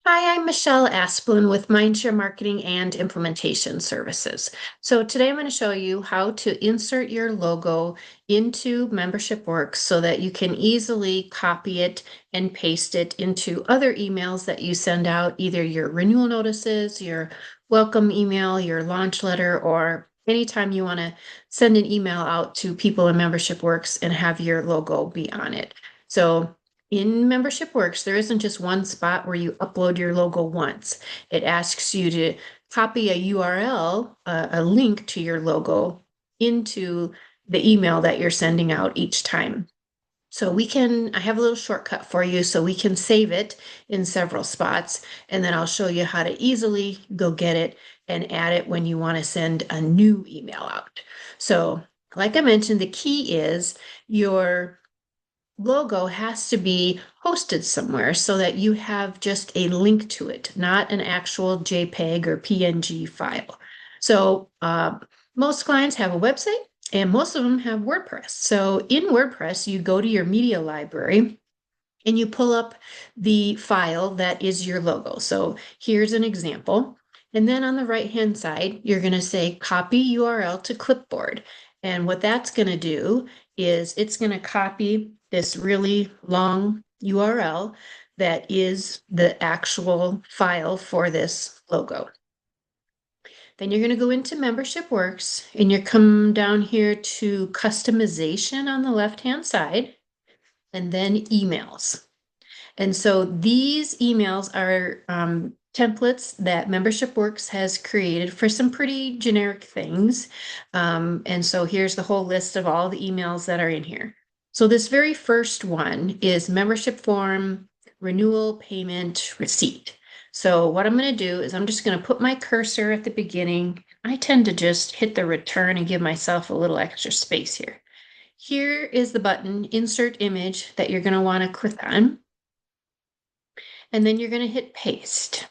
Hi, I'm Michelle Asplin with Mindshare Marketing and Implementation Services. So today I'm going to show you how to insert your logo into MembershipWorks so that you can easily copy it and paste it into other emails that you send out, either your renewal notices, your welcome email, your launch letter, or anytime you want to send an email out to people in MembershipWorks and have your logo be on it. So in MembershipWorks, there isn't just one spot where you upload your logo once. It asks you to copy a URL, a link to your logo into the email that you're sending out each time. So I have a little shortcut for you so we can save it in several spots, and then I'll show you how to easily go get it and add it when you want to send a new email out. So, like I mentioned, the key is your logo has to be hosted somewhere so that you have just a link to it, not an actual JPEG or PNG file. So most clients have a website and most of them have WordPress. So in WordPress, you go to your media library and you pull up the file that is your logo. So here's an example. And then on the right-hand side, you're going to say copy URL to clipboard. And what that's going to do is it's going to copy this really long URL that is the actual file for this logo. Then you're going to go into MembershipWorks and you come down here to customization on the left-hand side and then emails. And so these emails are templates that MembershipWorks has created for some pretty generic things. And so here's the whole list of all the emails that are in here. So this very first one is membership form, renewal, payment, receipt. So what I'm going to do is I'm just going to put my cursor at the beginning. I tend to just hit the return and give myself a little extra space here. Here is the button, insert image, that you're going to want to click on. And then you're going to hit paste.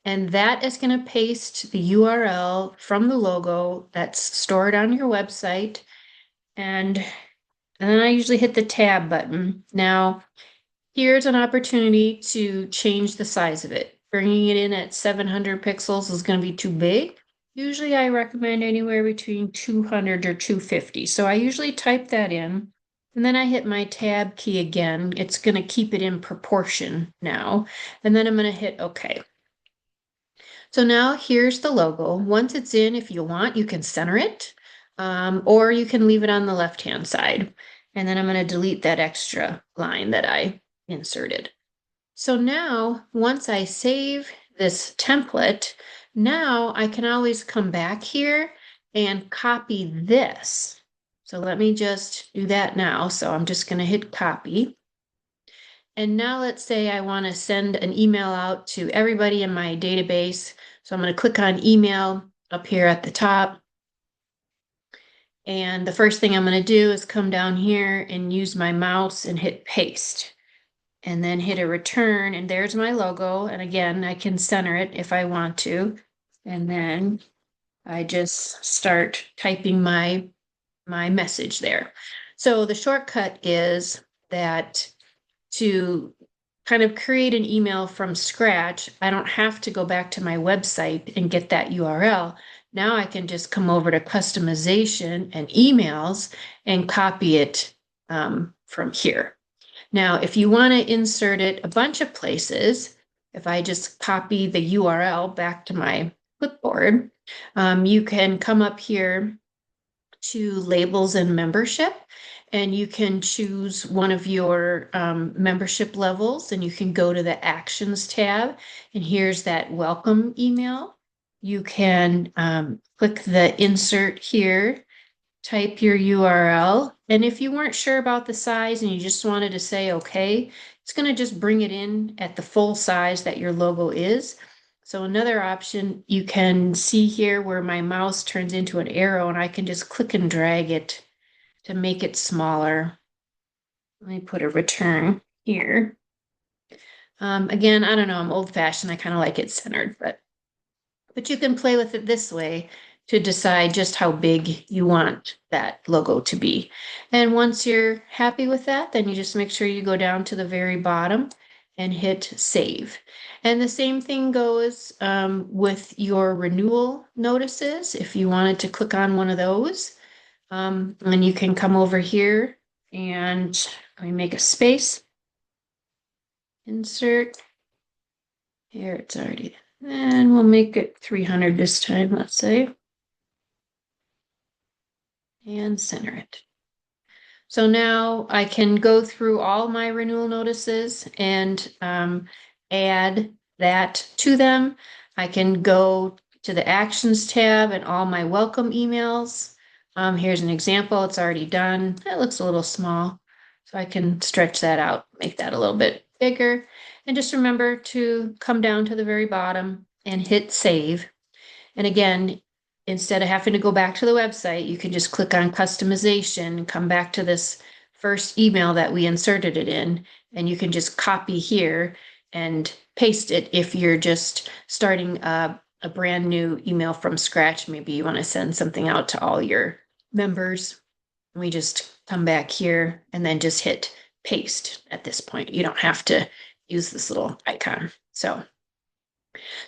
And that is going to paste the URL from the logo that's stored on your website. And then I usually hit the tab button. Now, here's an opportunity to change the size of it. Bringing it in at 700 pixels is going to be too big. Usually I recommend anywhere between 200 or 250. So I usually type that in. And then I hit my tab key again. It's going to keep it in proportion now. And then I'm going to hit OK. So now here's the logo. Once it's in, if you want, you can center it, or you can leave it on the left-hand side. And then I'm going to delete that extra line that I inserted. So now, once I save this template, now I can always come back here and copy this. So let me just do that now. So I'm just going to hit copy. And now let's say I want to send an email out to everybody in my database. So I'm going to click on email up here at the top. And the first thing I'm going to do is come down here and use my mouse and hit paste. And then hit a return, and there's my logo. And again, I can center it if I want to. And then I just start typing my message there. So the shortcut is that to kind of create an email from scratch, I don't have to go back to my website and get that URL. Now I can just come over to customization and emails and copy it from here. Now, if you want to insert it a bunch of places, if I just copy the URL back to my clipboard, you can come up here to labels and membership, and you can choose one of your membership levels, and you can go to the actions tab, and here's that welcome email. You can click the insert here, type your URL. And if you weren't sure about the size and you just wanted to say, okay, it's going to just bring it in at the full size that your logo is. So another option, you can see here where my mouse turns into an arrow and I can just click and drag it to make it smaller. Let me put a return here. Again, I don't know, I'm old fashioned. I kind of like it centered, but you can play with it this way to decide just how big you want that logo to be. And once you're happy with that, then you just make sure you go down to the very bottom and hit save. And the same thing goes with your renewal notices. If you wanted to click on one of those, and you can come over here and let me make a space. Insert. Here it's already, and we'll make it 300 this time, let's say. And center it. So now I can go through all my renewal notices and add that to them. I can go to the actions tab and all my welcome emails. Here's an example. It's already done. It looks a little small, so I can stretch that out, make that a little bit bigger. And just remember to come down to the very bottom and hit save. And again, instead of having to go back to the website, you can just click on customization, come back to this first email that we inserted it in, and you can just copy here and paste it if you're just starting a brand new email from scratch. Maybe you want to send something out to all your members. We just come back here and then just hit paste at this point. You don't have to use this little icon. So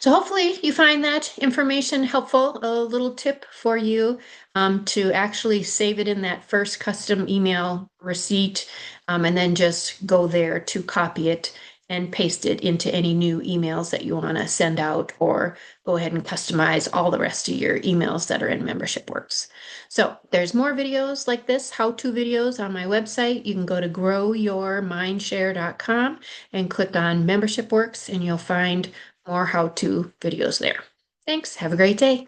hopefully you find that information helpful, a little tip for you to actually save it in that first custom email receipt, and then just go there to copy it and paste it into any new emails that you want to send out, or go ahead and customize all the rest of your emails that are in MembershipWorks. So there's more videos like this, how-to videos on my website. You can go to growyourmindshare.com and click on MembershipWorks, and you'll find more how-to videos there. Thanks. Have a great day.